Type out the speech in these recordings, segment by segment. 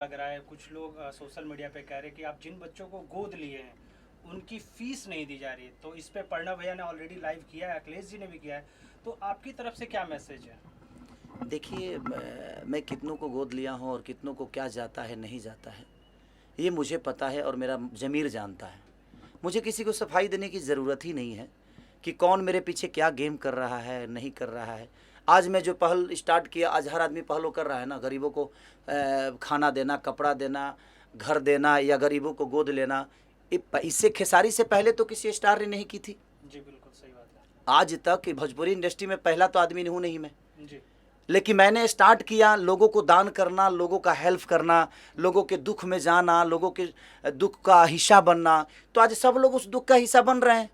लग रहा है कुछ लोग सोशल मीडिया पे कह रहे हैं कि आप जिन बच्चों को गोद लिए हैं उनकी फीस नहीं दी जा रही है। तो इस पे प्रणव भैया ने ऑलरेडी लाइव किया है, अखिलेश जी ने भी किया है। तो आपकी तरफ से क्या मैसेज है? देखिए, मैं कितनों को गोद लिया हूँ और कितनों को क्या जाता है नहीं जाता है ये मुझे पता है और मेरा ज़मीर जानता है। मुझे किसी को सफाई देने की ज़रूरत ही नहीं है कि कौन मेरे पीछे क्या गेम कर रहा है नहीं कर रहा है। आज मैं जो पहल स्टार्ट किया, आज हर आदमी पहल वो कर रहा है ना, गरीबों को खाना देना, कपड़ा देना, घर देना या गरीबों को गोद लेना। इससे खेसारी से पहले तो किसी स्टार ने नहीं की थी। जी बिल्कुल सही बात है। आज तक भोजपुरी इंडस्ट्री में पहला तो आदमी हूँ नहीं मैं, जी लेकिन मैंने स्टार्ट किया लोगों को दान करना, लोगों का हेल्प करना, लोगों के दुख में जाना, लोगों के दुख का हिस्सा बनना। तो आज सब लोग उस दुख का हिस्सा बन रहे हैं,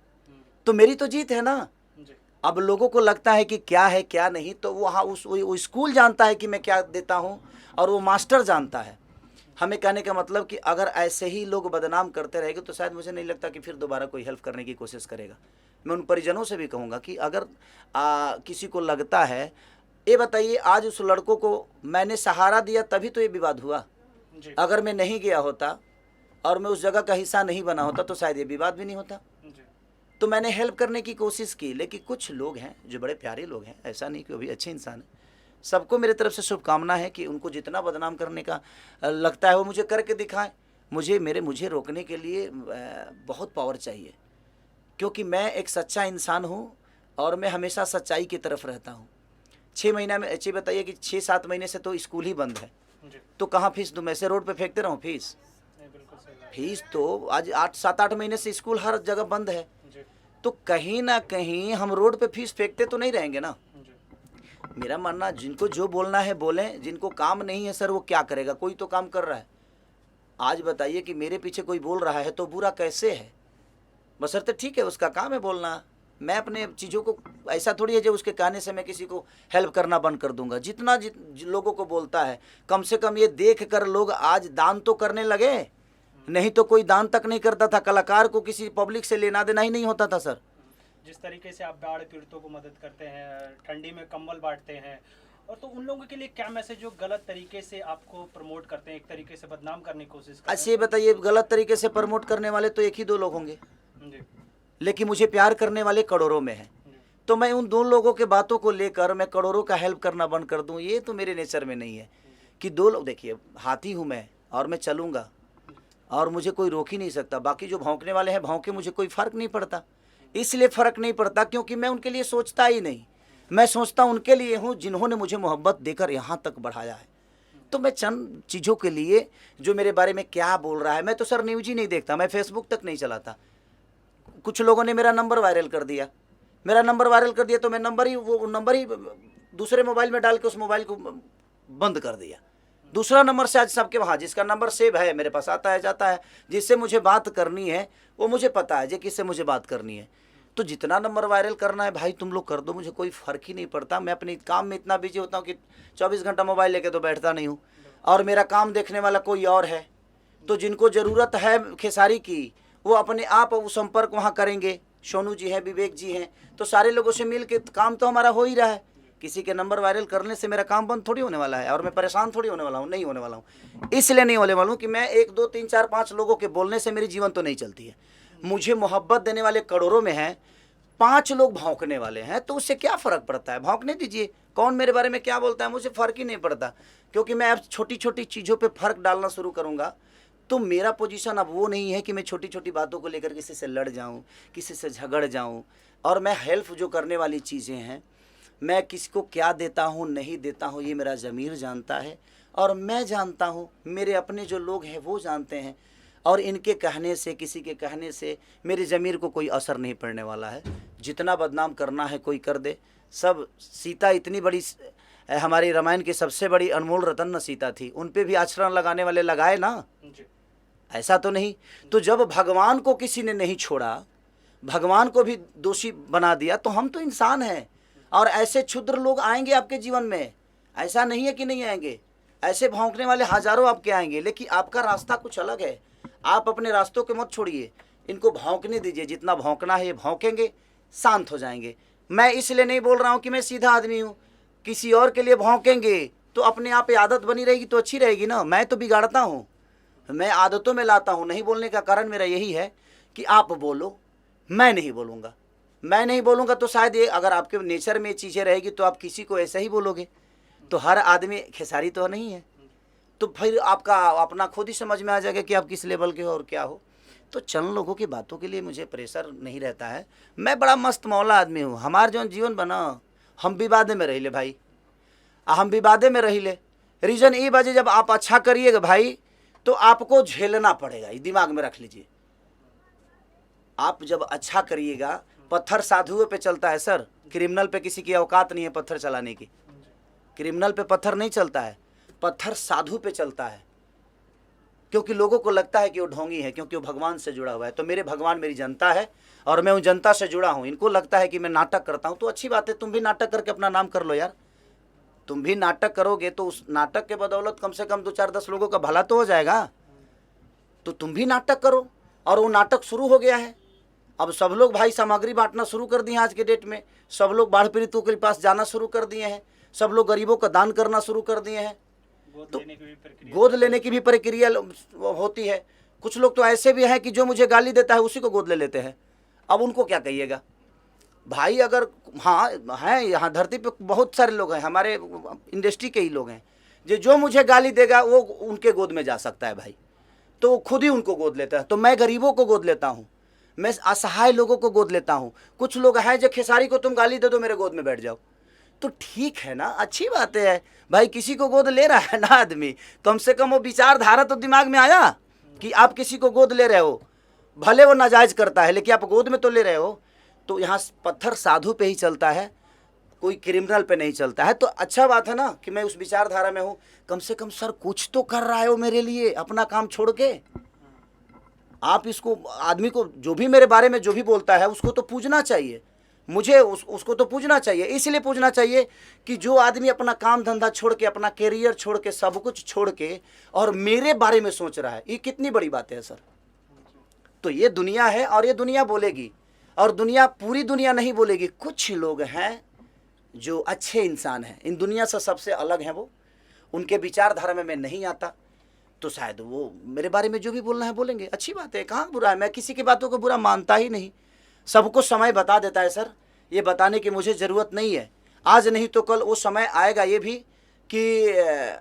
तो मेरी तो जीत है ना। जी अब लोगों को लगता है कि क्या है क्या नहीं, तो वहाँ वो स्कूल जानता है कि मैं क्या देता हूँ और वो मास्टर जानता है। हमें कहने का मतलब कि अगर ऐसे ही लोग बदनाम करते रहेंगे तो शायद मुझे नहीं लगता कि फिर दोबारा कोई हेल्प करने की कोशिश करेगा। मैं उन परिजनों से भी कहूँगा कि अगर किसी को लगता है, ये बताइए आज उस लड़कों को मैंने सहारा दिया तभी तो ये विवाद हुआ। जी अगर मैं नहीं गया होता और मैं उस जगह का हिस्सा नहीं बना होता तो शायद ये विवाद भी नहीं होता। जी तो मैंने हेल्प करने की कोशिश की, लेकिन कुछ लोग हैं जो बड़े प्यारे लोग हैं, ऐसा नहीं कि वो भी अच्छे इंसान हैं। सबको मेरे तरफ से शुभकामना है कि उनको जितना बदनाम करने का लगता है वो मुझे करके दिखाएं। मुझे रोकने के लिए बहुत पावर चाहिए, क्योंकि मैं एक सच्चा इंसान हूँ और मैं हमेशा सच्चाई की तरफ रहता हूँ। 6 महीना में अच्छी बताइए कि 6-7 महीने से तो स्कूल ही बंद है, जी तो कहाँ फीस दूँ? मैं ऐसे रोड पे फेंकते रहूँ फीस? नहीं बिल्कुल सही बात फीस तो आज 7-8 महीने से स्कूल हर जगह बंद है, है। जी तो कहीं ना कहीं हम रोड पे फीस फेंकते तो नहीं रहेंगे ना। जी मेरा मानना, जिनको जो बोलना है बोलें, जिनको काम नहीं है सर वो क्या करेगा, कोई तो काम कर रहा है। आज बताइए कि मेरे पीछे कोई बोल रहा है तो बुरा कैसे है? बशर्ते ठीक है उसका काम है बोलना। मैं अपने चीज़ों को ऐसा थोड़ी है जो उसके कहने से मैं किसी को हेल्प करना बंद कर दूंगा। जितना लोगों को बोलता है, कम से कम ये देख कर लोग आज दान तो करने लगे, नहीं तो कोई दान तक नहीं करता था। कलाकार को किसी पब्लिक से लेना देना ही नहीं होता था सर। जिस तरीके से आप बाढ़ पीड़ितों को मदद करते हैं, ठंडी में कंबल बांटते हैं, और तो उन लोगों के लिए क्या मैसेज जो गलत तरीके से आपको प्रमोट करते हैं, एक तरीके से बदनाम करने की कोशिश करते अच्छा ये बताइए, गलत तरीके से प्रमोट करने वाले तो एक ही 2 लोग होंगे, हैं? जी लेकिन मुझे प्यार करने वाले करोड़ों में हैं। जी तो मैं उन 2 लोगों के बातों को लेकर मैं करोड़ों का हेल्प करना बंद कर दूं, ये तो मेरे नेचर में नहीं है। कि 2 लोग, देखिए हाथी हूँ मैं और मैं चलूँगा और मुझे कोई रोक ही नहीं सकता। बाकी जो भौंकने वाले हैं भौंके, मुझे कोई फ़र्क नहीं पड़ता। इसलिए फ़र्क नहीं पड़ता क्योंकि मैं उनके लिए सोचता ही नहीं। मैं सोचता उनके लिए हूँ जिन्होंने मुझे मोहब्बत देकर यहाँ तक बढ़ाया है। तो मैं चंद चीज़ों के लिए, जो मेरे बारे में क्या बोल रहा है, मैं तो सर न्यूज़ ही नहीं देखता, मैं फेसबुक तक नहीं चलाता। कुछ लोगों ने मेरा नंबर वायरल कर दिया, तो मैं वो नंबर ही दूसरे मोबाइल में डाल के उस मोबाइल को बंद कर दिया। दूसरा नंबर से आज सबके वहाँ जिसका नंबर सेव है मेरे पास आता है जाता है। जिससे मुझे बात करनी है वो मुझे पता है जे किससे मुझे बात करनी है। तो जितना नंबर वायरल करना है भाई तुम लोग कर दो, मुझे कोई फ़र्क ही नहीं पड़ता। मैं अपने काम में इतना बिजी होता हूँ कि 24 घंटा मोबाइल लेके तो बैठता नहीं हूँ, और मेरा काम देखने वाला कोई और है। तो जिनको ज़रूरत है खेसारी की वो अपने आप वो संपर्क वहाँ करेंगे। सोनू जी हैं, विवेक जी हैं, तो सारे लोगों से मिल के काम तो हमारा हो ही रहा है। किसी के नंबर वायरल करने से मेरा काम बंद थोड़ी होने वाला है, और मैं परेशान थोड़ी होने वाला हूँ, नहीं होने वाला हूँ। इसलिए नहीं होने वाला हूँ कि मैं 1 2 3 4 5 लोगों के बोलने से मेरी जीवन तो नहीं चलती है। मुझे मोहब्बत देने वाले करोड़ों में हैं, 5 लोग भौंकने वाले हैं, तो उससे क्या फ़र्क पड़ता है? भौंकने दीजिए, कौन मेरे बारे में क्या बोलता है मुझे फ़र्क ही नहीं पड़ता। क्योंकि मैं अब छोटी छोटी चीज़ों पर फ़र्क डालना शुरू करूँगा। तो मेरा पोजीशन अब वो नहीं है कि मैं छोटी छोटी बातों को लेकर किसी से लड़ जाऊं, किसी से झगड़ जाऊं। और मैं हेल्प जो करने वाली चीज़ें हैं, मैं किसी को क्या देता हूं नहीं देता हूं ये मेरा ज़मीर जानता है, और मैं जानता हूं, मेरे अपने जो लोग हैं वो जानते हैं। और इनके कहने से, किसी के कहने से मेरे ज़मीर को कोई असर नहीं पड़ने वाला है। जितना बदनाम करना है कोई कर दे। सब सीता इतनी बड़ी, हमारी रामायण की सबसे बड़ी अनमोल रतन न सीता थी, उन पे भी आचरण लगाने वाले लगाए ना, जी ऐसा तो नहीं। तो जब भगवान को किसी ने नहीं छोड़ा, भगवान को भी दोषी बना दिया, तो हम तो इंसान हैं। और ऐसे क्षुद्र लोग आएंगे आपके जीवन में, ऐसा नहीं है कि नहीं आएंगे। ऐसे भौंकने वाले हजारों आपके आएंगे, लेकिन आपका रास्ता कुछ अलग है। आप अपने रास्तों के मत छोड़िए, इनको भौंकने दीजिए। जितना भौंकना है ये भौंकेंगे, शांत हो जाएंगे। मैं इसलिए नहीं बोल रहा हूँ कि मैं सीधा आदमी हूँ। किसी और के लिए भौंकेंगे तो अपने आप ये आदत बनी रहेगी तो अच्छी रहेगी ना। मैं तो बिगाड़ता हूँ, मैं आदतों में लाता हूँ। नहीं बोलने का कारण मेरा यही है कि आप बोलो, मैं नहीं बोलूँगा। मैं नहीं बोलूँगा तो शायद ये, अगर आपके नेचर में ये चीज़ें रहेगी तो आप किसी को ऐसे ही बोलोगे, तो हर आदमी खेसारी तो नहीं है, तो फिर आपका अपना खुद ही समझ में आ जाएगा कि आप किस लेवल के हो और क्या हो। तो चंद लोगों की बातों के लिए मुझे प्रेशर नहीं रहता है। मैं बड़ा मस्त मौला आदमी हूँ। हमार जो जीवन बना, हम विवादे में रही ले भाई, हम विवादे में रही ले। रीज़न ये बाजे, जब आप अच्छा करिएगा भाई तो आपको झेलना पड़ेगा, ये दिमाग में रख लीजिए। आप जब अच्छा करिएगा, पत्थर साधुओं पे चलता है सर, क्रिमिनल पे किसी की औकात नहीं है पत्थर चलाने की। क्रिमिनल पे पत्थर नहीं चलता है, पत्थर साधु पे चलता है, क्योंकि लोगों को लगता है कि वो ढोंगी है, क्योंकि वो भगवान से जुड़ा हुआ है। तो मेरे भगवान मेरी जनता है और मैं उन जनता से जुड़ा हूँ। इनको लगता है कि मैं नाटक करता हूँ, तो अच्छी बात है, तुम भी नाटक करके अपना नाम कर लो यार। तुम भी नाटक करोगे तो उस नाटक के बदौलत कम से कम 2-4-10 लोगों का भला तो हो जाएगा। तो तुम भी नाटक करो, और वो नाटक शुरू हो गया है। अब सब लोग भाई सामग्री बांटना शुरू कर दिए हैं। आज के डेट में सब लोग बाढ़ पीड़ितों के पास जाना शुरू कर दिए हैं, सब लोग गरीबों का दान करना शुरू कर दिए हैं। तो गोद लेने की भी प्रक्रिया होती है। कुछ लोग तो ऐसे भी हैं कि जो मुझे गाली देता है उसी को गोद ले लेते हैं। अब उनको क्या कहिएगा भाई? अगर हाँ हैं, यहाँ धरती पे बहुत सारे लोग हैं, हमारे इंडस्ट्री के ही लोग हैं, जो मुझे गाली देगा वो उनके गोद में जा सकता है भाई, तो वो खुद ही उनको गोद लेता है। तो मैं गरीबों को गोद लेता हूँ, मैं असहाय लोगों को गोद लेता हूँ। कुछ लोग हैं जो खेसारी को तुम गाली दे दो मेरे गोद में बैठ जाओ, तो ठीक है ना, अच्छी बात है भाई। किसी को गोद ले रहा है ना आदमी, कम से कम वो विचारधारा तो दिमाग में आया कि आप किसी को गोद ले रहे हो, भले वो नाजायज करता है लेकिन आप गोद में तो ले रहे हो। तो यहाँ पत्थर साधु पे ही चलता है, कोई क्रिमिनल पे नहीं चलता है। तो अच्छा बात है ना कि मैं उस विचारधारा में हूँ। कम से कम सर कुछ तो कर रहा है वो मेरे लिए, अपना काम छोड़ के। आप इसको, आदमी को जो भी मेरे बारे में जो भी बोलता है उसको तो पूजना चाहिए, मुझे उसको तो पूजना चाहिए। इसलिए पूजना चाहिए कि जो आदमी अपना काम धंधा छोड़ के, अपना कैरियर छोड़ के, सब कुछ छोड़ के और मेरे बारे में सोच रहा है, ये कितनी बड़ी बात है सर। तो ये दुनिया है और ये दुनिया बोलेगी, और दुनिया, पूरी दुनिया नहीं बोलेगी। कुछ लोग हैं जो अच्छे इंसान हैं, इन दुनिया से सबसे अलग हैं वो, उनके विचारधारा में मैं नहीं आता, तो शायद वो मेरे बारे में जो भी बोलना है बोलेंगे। अच्छी बात है, कहाँ बुरा है? मैं किसी की बातों को बुरा मानता ही नहीं। सबको समय बता देता है सर, ये बताने की मुझे ज़रूरत नहीं है। आज नहीं तो कल वो समय आएगा, ये भी कि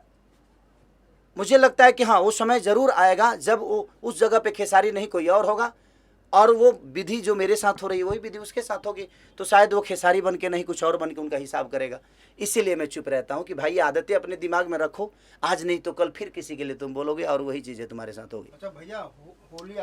मुझे लगता है कि हाँ वो समय ज़रूर आएगा जब वो उस जगह पे खेसारी नहीं कोई और होगा, और वो विधि जो मेरे साथ हो रही है वही विधि उसके साथ होगी। तो शायद वो खेसारी बन के नहीं कुछ और बन के उनका हिसाब करेगा। इसीलिए मैं चुप रहता हूँ कि भाई ये आदतें अपने दिमाग में रखो, आज नहीं तो कल फिर किसी के लिए तुम बोलोगे और वही चीज़ें तुम्हारे साथ होगी। अच्छा भैया, होली